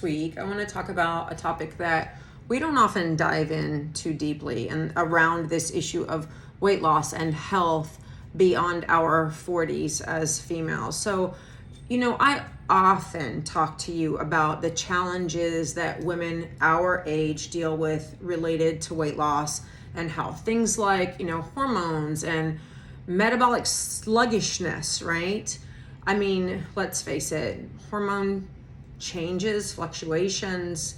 Week, I want to talk about a topic that we don't often dive in too deeply, and around this issue of weight loss and health beyond our 40s as females. So, I often talk to you about the challenges that women our age deal with related to weight loss and health. Things like, hormones and metabolic sluggishness, right? I mean, let's face it, hormone changes, fluctuations,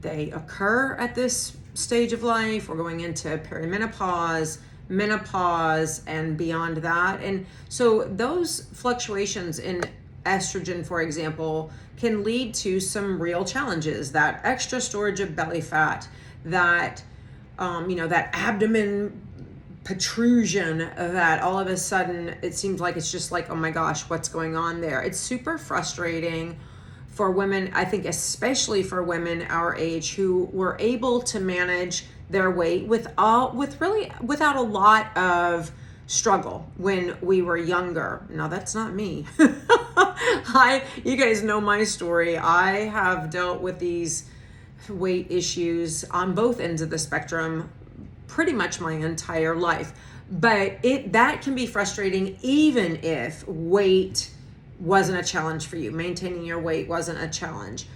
they occur at this stage of life. We're going into perimenopause, menopause, and beyond that. And so those fluctuations in estrogen, for example, can lead to some real challenges. That extra storage of belly fat, that that abdomen protrusion, that all of a sudden it seems like it's just like, oh my gosh, what's going on there? It's super frustrating for women, I think especially for women our age who were able to manage their weight without a lot of struggle when we were younger. Now that's not me. You guys know my story. I have dealt with these weight issues on both ends of the spectrum pretty much my entire life. But that can be frustrating even if weight wasn't a challenge for you. Maintaining your weight wasn't a challenge.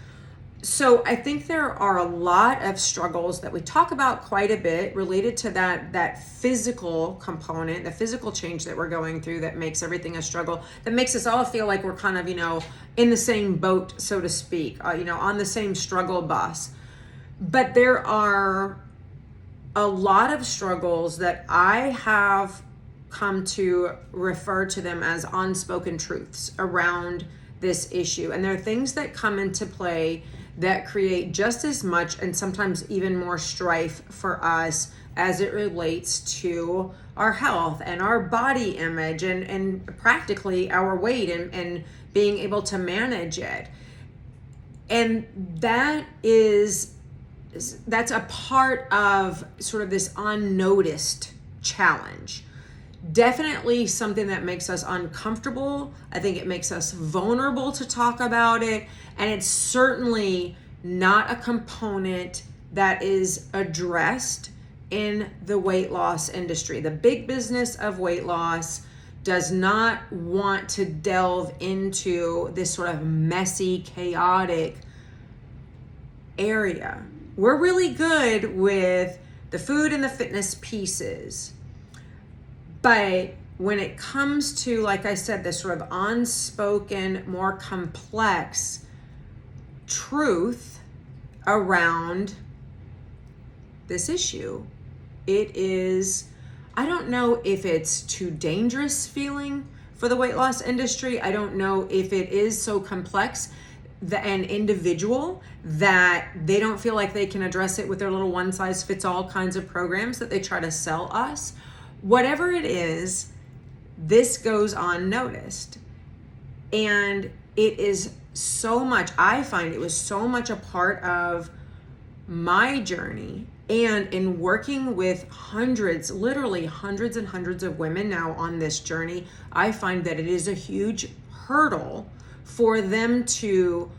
So I think there are a lot of struggles that we talk about quite a bit related to that physical component, the physical change that we're going through that makes everything a struggle, that makes us all feel like we're kind of, in the same boat, so to speak, on the same struggle bus. But there are a lot of struggles that I have come to refer to them as unspoken truths around this issue. And there are things that come into play that create just as much and sometimes even more strife for us as it relates to our health and our body image and practically our weight and being able to manage it. And that's a part of sort of this unnoticed challenge. Definitely something that makes us uncomfortable. I think it makes us vulnerable to talk about it. And it's certainly not a component that is addressed in the weight loss industry. The big business of weight loss does not want to delve into this sort of messy, chaotic area. We're really good with the food and the fitness pieces. But when it comes to, like I said, this sort of unspoken, more complex truth around this issue, it is, I don't know if it's too dangerous feeling for the weight loss industry. I don't know if it is so complex and individual that they don't feel like they can address it with their little one-size-fits-all kinds of programs that they try to sell us. Whatever it is, this goes unnoticed. And it is so much, I find it was so much a part of my journey. And in working with literally hundreds and hundreds of women now on this journey, I find that it is a huge hurdle for them to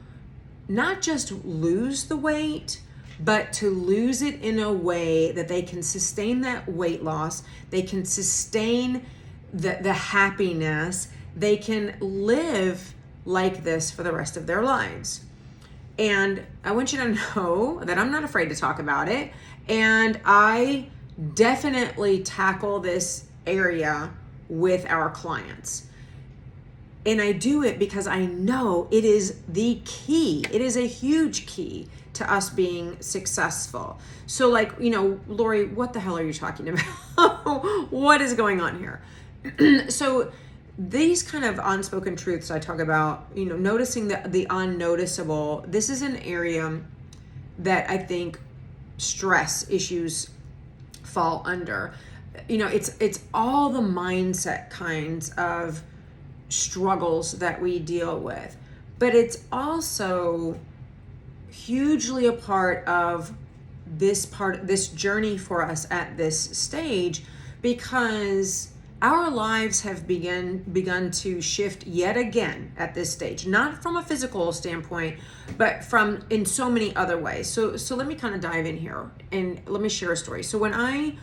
not just lose the weight, but to lose it in a way that they can sustain that weight loss, they can sustain the happiness, they can live like this for the rest of their lives. And I want you to know that I'm not afraid to talk about it. And I definitely tackle this area with our clients. And I do it because I know it is the key. It is a huge key to us being successful. So Lori, what the hell are you talking about? What is going on here? So these kind of unspoken truths I talk about, noticing the unnoticeable, this is an area that I think stress issues fall under. It's all the mindset kinds of struggles that we deal with, but it's also hugely a part of this journey for us at this stage, because our lives have begun to shift yet again at this stage, not from a physical standpoint, but from in so many other ways. So let me kind of dive in here and let me share a story. So when I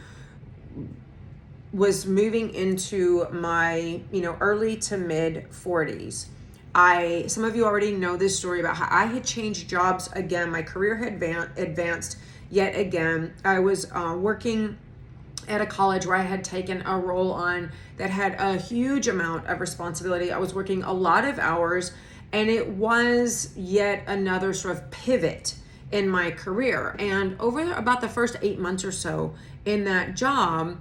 was moving into my, early to mid 40s, some of you already know this story about how I had changed jobs again. My career had advanced yet again. I was working at a college where I had taken a role on that had a huge amount of responsibility. I was working a lot of hours, and it was yet another sort of pivot in my career. And over about the first 8 months or so in that job,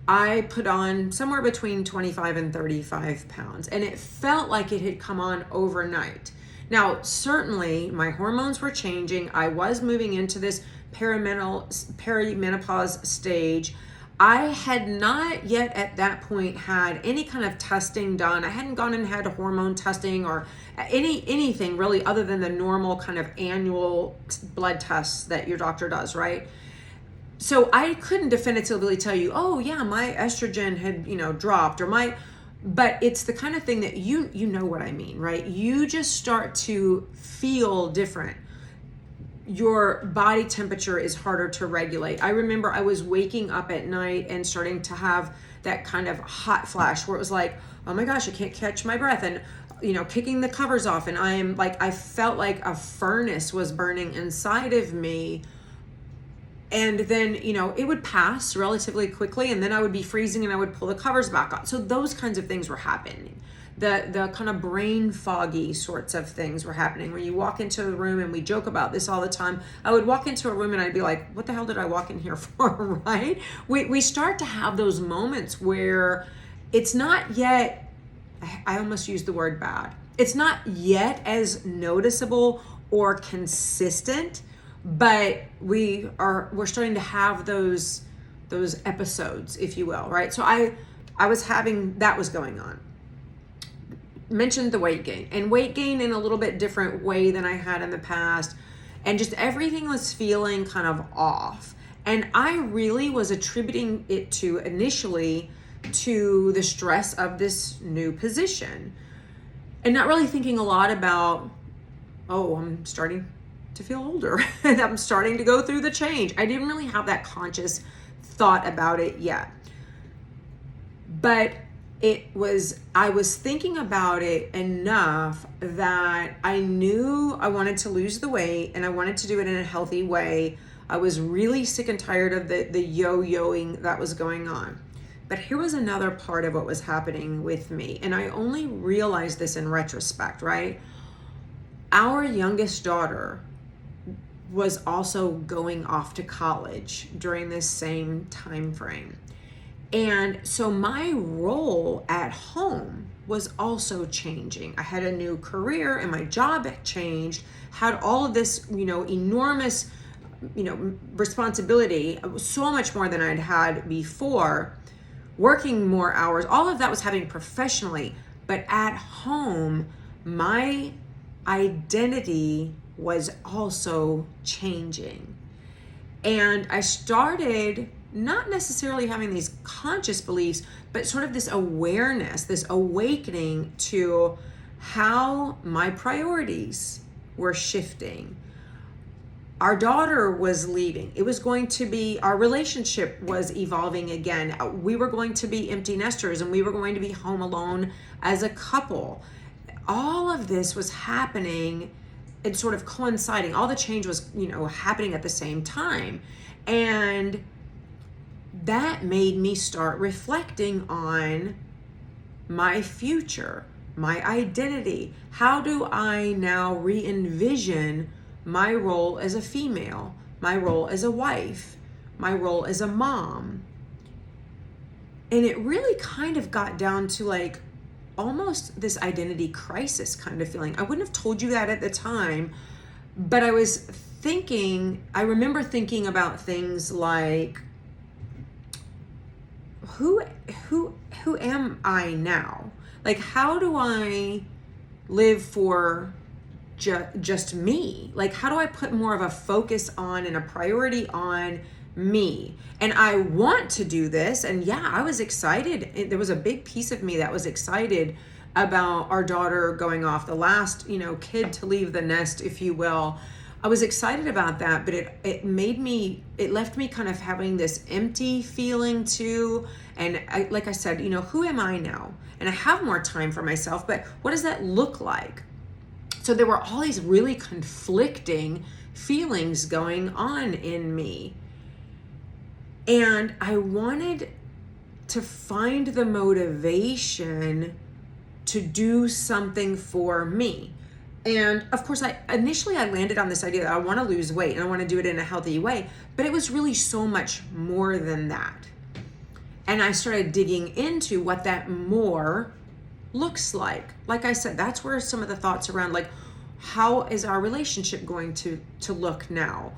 I put on somewhere between 25 and 35 pounds, and it felt like it had come on overnight. Now, certainly my hormones were changing. I was moving into this perimenopause stage. I had not yet at that point had any kind of testing done. I hadn't gone and had hormone testing or anything really other than the normal kind of annual blood tests that your doctor does, right? So I couldn't definitively tell you, oh yeah, my estrogen had, dropped, but it's the kind of thing that you know what I mean, right? You just start to feel different. Your body temperature is harder to regulate. I remember I was waking up at night and starting to have that kind of hot flash where it was like, oh my gosh, I can't catch my breath, and kicking the covers off, and I felt like a furnace was burning inside of me. And then, it would pass relatively quickly, and then I would be freezing and I would pull the covers back on. So those kinds of things were happening. The kind of brain foggy sorts of things were happening where you walk into a room, and we joke about this all the time. I would walk into a room and I'd be like, what the hell did I walk in here for, right? We start to have those moments where it's not yet, I almost used the word bad. It's not yet as noticeable or consistent, but we're starting to have those episodes, if you will, right? So I was having, that was going on. Mentioned the weight gain in a little bit different way than I had in the past, and just everything was feeling kind of off, and I really was attributing it to initially to the stress of this new position, and not really thinking a lot about, oh, I'm starting to feel older and I'm starting to go through the change. I didn't really have that conscious thought about it yet, but I was thinking about it enough that I knew I wanted to lose the weight, and I wanted to do it in a healthy way. I was really sick and tired of the yo-yoing that was going on. But here was another part of what was happening with me, and I only realized this in retrospect, right? Our youngest daughter was also going off to college during this same time frame. And so my role at home was also changing. I had a new career, and my job had changed, had all of this, enormous, responsibility, so much more than I'd had before, working more hours. All of that was happening professionally, but at home, my identity was also changing. And I started not necessarily having these conscious beliefs, but sort of this awareness, this awakening to how my priorities were shifting. Our daughter was leaving. It was going to be, our relationship was evolving again. We were going to be empty nesters, and we were going to be home alone as a couple. All of this was happening and sort of coinciding. All the change was, happening at the same time. And that made me start reflecting on my future, my identity. How do I now re-envision my role as a female, my role as a wife, my role as a mom? And it really kind of got down to like almost this identity crisis kind of feeling. I wouldn't have told you that at the time, but I remember thinking about things like, who am I now? Like, how do I live for just me? Like, how do I put more of a focus on and a priority on me. And I want to do this. And yeah, I was excited. There was a big piece of me that was excited about our daughter going off, the last, kid to leave the nest, if you will. I was excited about that, but it left me kind of having this empty feeling too. And like I said, who am I now? And I have more time for myself, but what does that look like? So there were all these really conflicting feelings going on in me. And I wanted to find the motivation to do something for me. And of course, initially I landed on this idea that I want to lose weight and I want to do it in a healthy way, but it was really so much more than that. And I started digging into what that more looks like. Like I said, that's where some of the thoughts around, like, how is our relationship going to look now?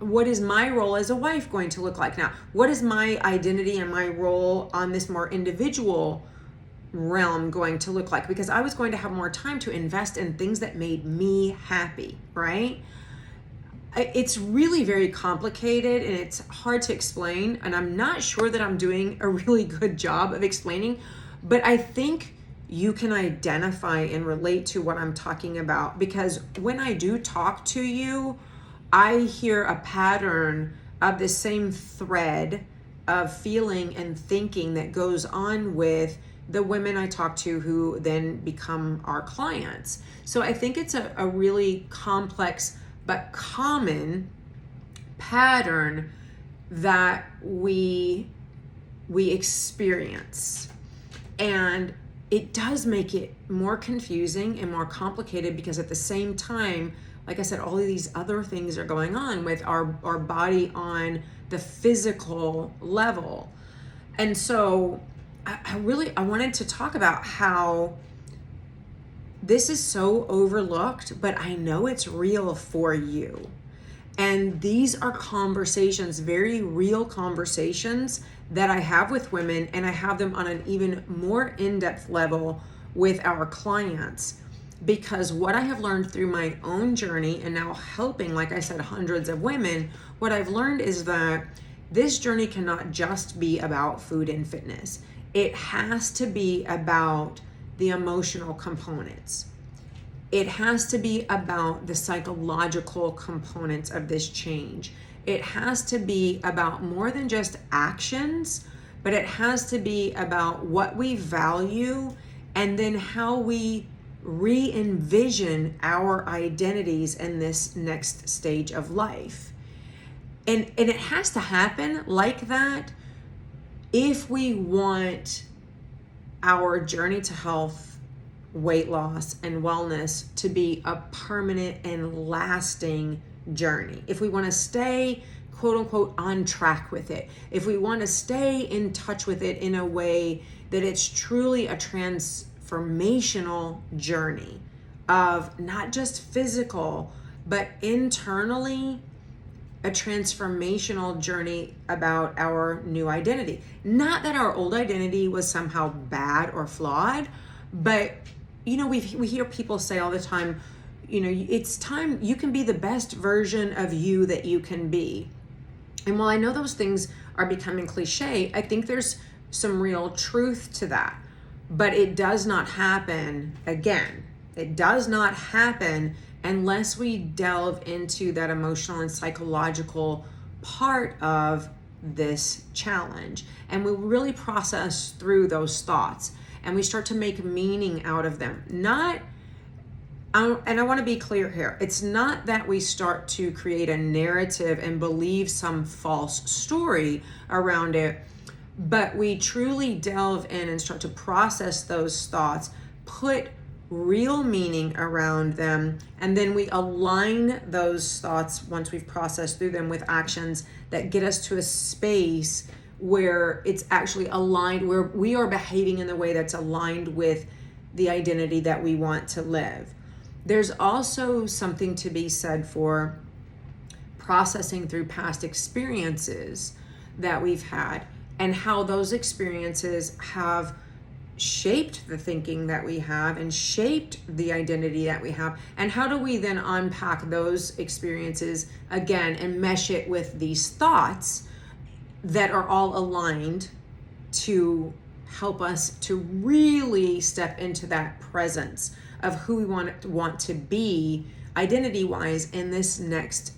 What is my role as a wife going to look like now? What is my identity and my role on this more individual realm going to look like? Because I was going to have more time to invest in things that made me happy, right? It's really very complicated and it's hard to explain. And I'm not sure that I'm doing a really good job of explaining, but I think you can identify and relate to what I'm talking about, because when I do talk to you, I hear a pattern of the same thread of feeling and thinking that goes on with the women I talk to who then become our clients. So I think it's a really complex but common pattern that we experience. And it does make it more confusing and more complicated because at the same time, like I said, all of these other things are going on with our body on the physical level. And so I wanted to talk about how this is so overlooked, but I know it's real for you. And these are conversations, very real conversations that I have with women, and I have them on an even more in-depth level with our clients. Because what I have learned through my own journey and now helping, like I said, hundreds of women, what I've learned is that this journey cannot just be about food and fitness. It has to be about the emotional components. It has to be about the psychological components of this change. It has to be about more than just actions, but it has to be about what we value and then how we re-envision our identities in this next stage of life. And it has to happen like that if we want our journey to health, weight loss, and wellness to be a permanent and lasting journey. If we want to stay, quote unquote, on track with it, if we want to stay in touch with it in a way that it's truly a transformational journey of not just physical, but internally, a transformational journey about our new identity. Not that our old identity was somehow bad or flawed, but we hear people say all the time, it's time you can be the best version of you that you can be. And while I know those things are becoming cliche, I think there's some real truth to that. But it does not happen again. It does not happen unless we delve into that emotional and psychological part of this challenge. And we really process through those thoughts and we start to make meaning out of them. And I want to be clear here. It's not that we start to create a narrative and believe some false story around it, but we truly delve in and start to process those thoughts, put real meaning around them, and then we align those thoughts once we've processed through them with actions that get us to a space where it's actually aligned, where we are behaving in the way that's aligned with the identity that we want to live. There's also something to be said for processing through past experiences that we've had and how those experiences have shaped the thinking that we have and shaped the identity that we have, and how do we then unpack those experiences again and mesh it with these thoughts that are all aligned to help us to really step into that presence of who we want to be identity wise in this next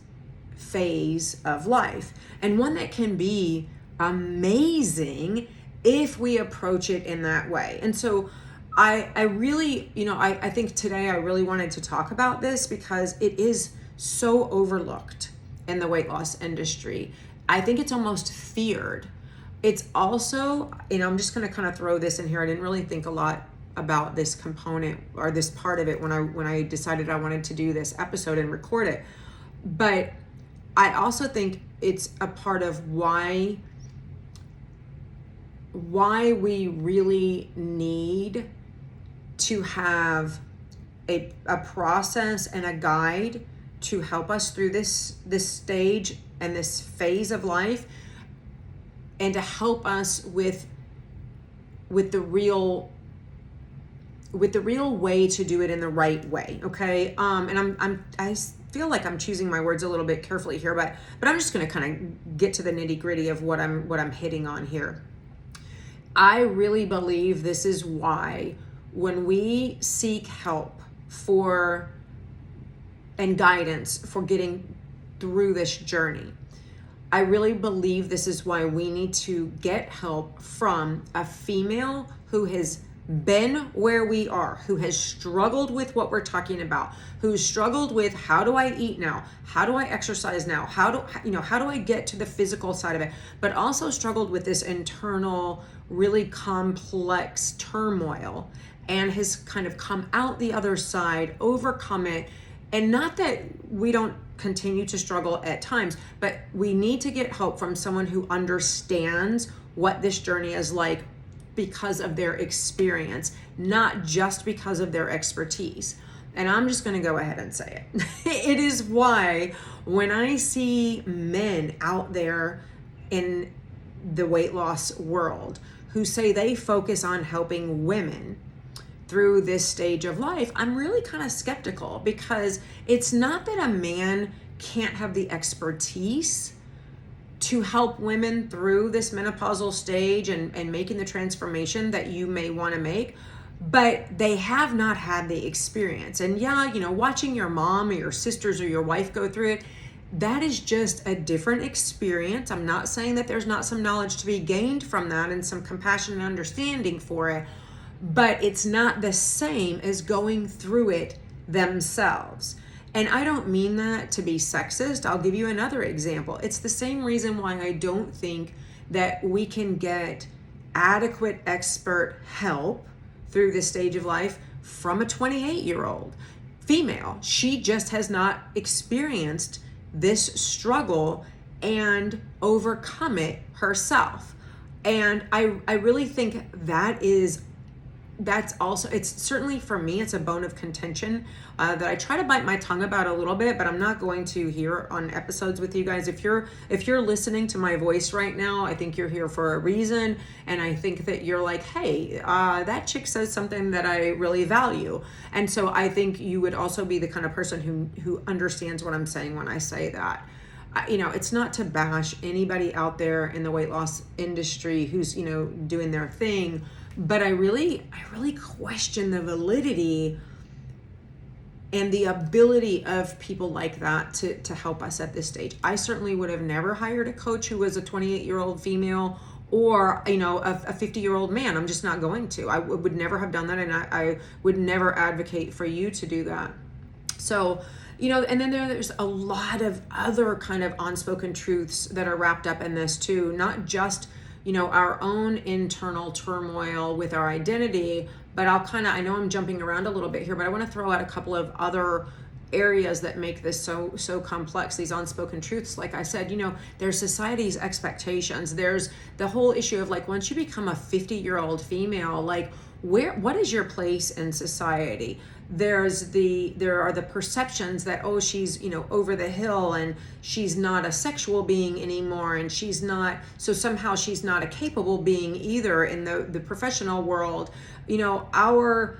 phase of life, and one that can be amazing if we approach it in that way. And so I really, I think today I really wanted to talk about this because it is so overlooked in the weight loss industry. I think it's almost feared. It's also, I'm just going to kind of throw this in here. I didn't really think a lot about this component or this part of it when I decided I wanted to do this episode and record it. But I also think it's a part of why we really need to have a process and a guide to help us through this stage and this phase of life, and to help us with the real way to do it in the right way. Okay. And I feel like I'm choosing my words a little bit carefully here, but I'm just going to kind of get to the nitty gritty of what I'm hitting on here. I really believe this is why when we seek help and guidance for getting through this journey, I really believe this is why we need to get help from a female who has been where we are, who has struggled with what we're talking about, who's struggled with how do I eat now? How do I exercise now? How do I get to the physical side of it? But also struggled with this internal, really complex turmoil, and has kind of come out the other side, overcome it. And not that we don't continue to struggle at times, but we need to get help from someone who understands what this journey is like because of their experience, not just because of their expertise. And I'm just going to go ahead and say it. It is why when I see men out there in the weight loss world who say they focus on helping women through this stage of life, I'm really kind of skeptical, because it's not that a man can't have the expertise to help women through this menopausal stage and making the transformation that you may want to make, but they have not had the experience. And watching your mom or your sisters or your wife go through it, that is just a different experience. I'm not saying that there's not some knowledge to be gained from that and some compassion and understanding for it, but it's not the same as going through it themselves. And I don't mean that to be sexist. I'll give you another example. It's the same reason why I don't think that we can get adequate expert help through this stage of life from a 28-year-old female. She just has not experienced this struggle and overcome it herself. And I really think that's also, it's certainly for me, it's a bone of contention that I try to bite my tongue about a little bit, but I'm not going to here on episodes with you guys. If you're listening to my voice right now, I think you're here for a reason. And I think that you're like, hey, that chick says something that I really value. And so I think you would also be the kind of person who understands what I'm saying when I say that. It's not to bash anybody out there in the weight loss industry who's, doing their thing, but I really question the validity and the ability of people like that to help us at this stage. I certainly would have never hired a coach who was a 28-year-old female or, a 50-year-old man. I'm just not going to. I would never have done that, and I would never advocate for you to do that. So, and then there's a lot of other kind of unspoken truths that are wrapped up in this too, not just our own internal turmoil with our identity, but I know I'm jumping around a little bit here, but I want to throw out a couple of other areas that make this so complex, these unspoken truths. Like I said, there's society's expectations. There's the whole issue of like, once you become a 50-year-old female, like what is your place in society? there are the perceptions that, oh, she's, over the hill, and she's not a sexual being anymore, and she's not, so somehow she's not a capable being either in the professional world. The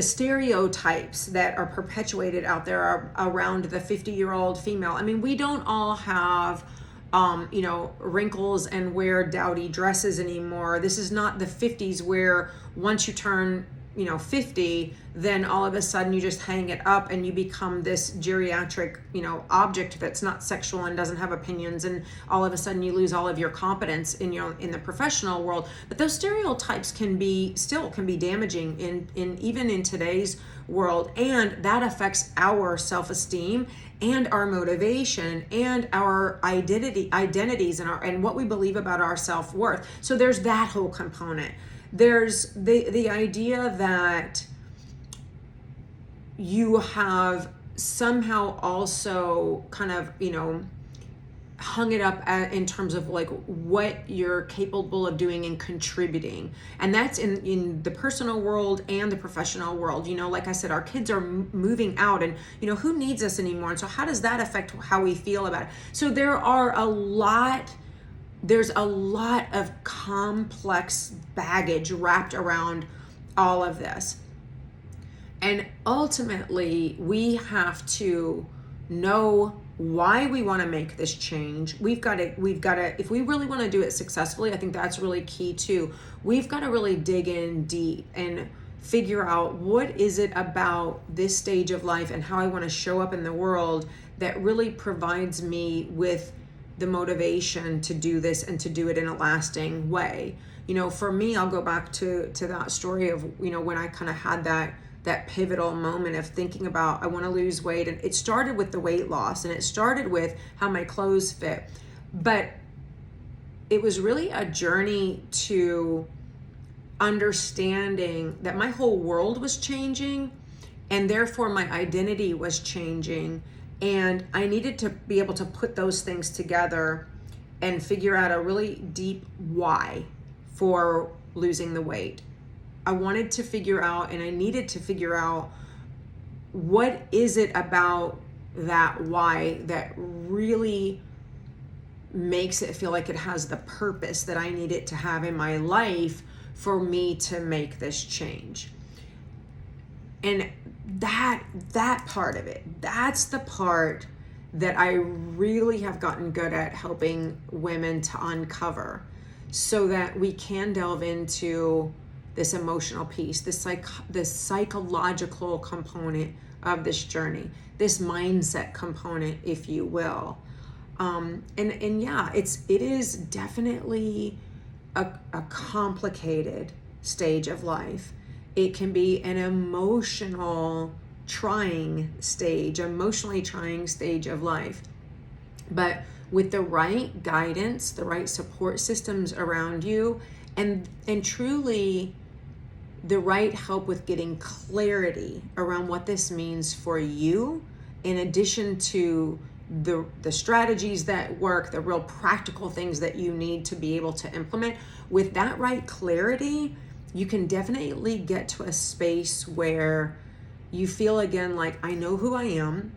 stereotypes that are perpetuated out there are around the 50-year-old female. I mean, we don't all have wrinkles and wear dowdy dresses anymore. This is not the 50s where once you turn 50, then all of a sudden you just hang it up and you become this geriatric, object that's not sexual and doesn't have opinions, and all of a sudden you lose all of your competence in the professional world. But those stereotypes can be damaging in even in today's world, and that affects our self-esteem and our motivation and our identities and what we believe about our self-worth. So there's that whole component. There's the idea that you have somehow also kind of, hung it up in terms of like what you're capable of doing and contributing. And that's in the personal world and the professional world. Like I said, our kids are moving out, and, who needs us anymore? And so how does that affect how we feel about it? So there's a lot of complex baggage wrapped around all of this. And ultimately, we have to know why we want to make this change. We've got to, if we really want to do it successfully, I think that's really key too. We've got to really dig in deep and figure out what is it about this stage of life and how I want to show up in the world that really provides me with the motivation to do this and to do it in a lasting way. For me, I'll go back to that story of, when I kind of had that pivotal moment of thinking about, I want to lose weight. And it started with the weight loss, and it started with how my clothes fit. But it was really a journey to understanding that my whole world was changing, and therefore my identity was changing. And I needed to be able to put those things together and figure out a really deep why for losing the weight. I wanted to figure out, and I needed to figure out, what is it about that why that really makes it feel like it has the purpose that I need it to have in my life for me to make this change. And that part of it, that's the part that I really have gotten good at helping women to uncover, so that we can delve into this emotional piece, this psychological component of this journey, this mindset component, if you will. And yeah, it is definitely a complicated stage of life. It can be an emotionally trying stage of life. But with the right guidance, the right support systems around you, and truly the right help with getting clarity around what this means for you, in addition to the strategies that work, the real practical things that you need to be able to implement, with that right clarity, you can definitely get to a space where you feel again like, I know who I am,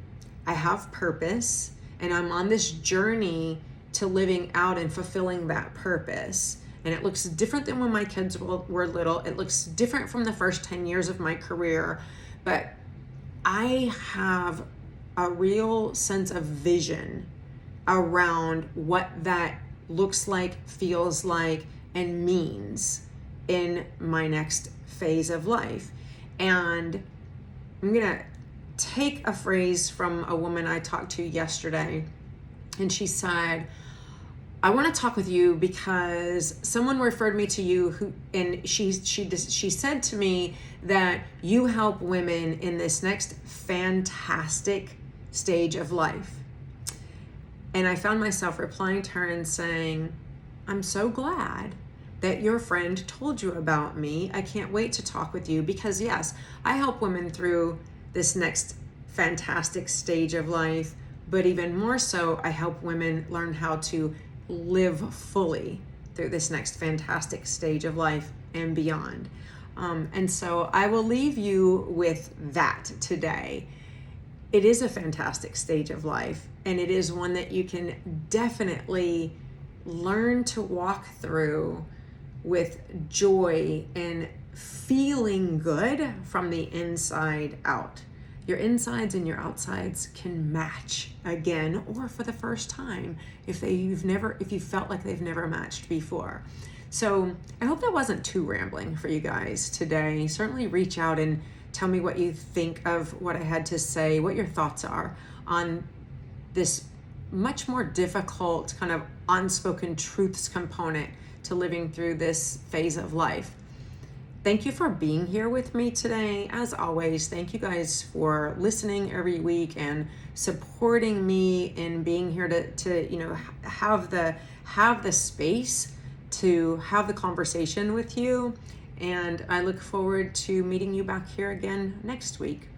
I have purpose, and I'm on this journey to living out and fulfilling that purpose. And it looks different than when my kids were little. It looks different from the first 10 years of my career. But I have a real sense of vision around what that looks like, feels like, and means in my next phase of life. And I'm gonna take a phrase from a woman I talked to yesterday, and she said, I want to talk with you because someone referred me to you she said to me that you help women in this next fantastic stage of life. And I found myself replying to her and saying, I'm so glad that your friend told you about me. I can't wait to talk with you, because yes, I help women through this next fantastic stage of life, but even more so, I help women learn how to live fully through this next fantastic stage of life and beyond. And so I will leave you with that today. It is a fantastic stage of life, and it is one that you can definitely learn to walk through with joy and feeling good from the inside out. Your insides and your outsides can match again, or for the first time if you felt like they've never matched before. So I hope that wasn't too rambling for you guys today. Certainly reach out and tell me what you think of what I had to say, what your thoughts are on this much more difficult kind of unspoken truths component to living through this phase of life. Thank you for being here with me today. As always, thank you guys for listening every week and supporting me in being here to have the space to have the conversation with you. And I look forward to meeting you back here again next week.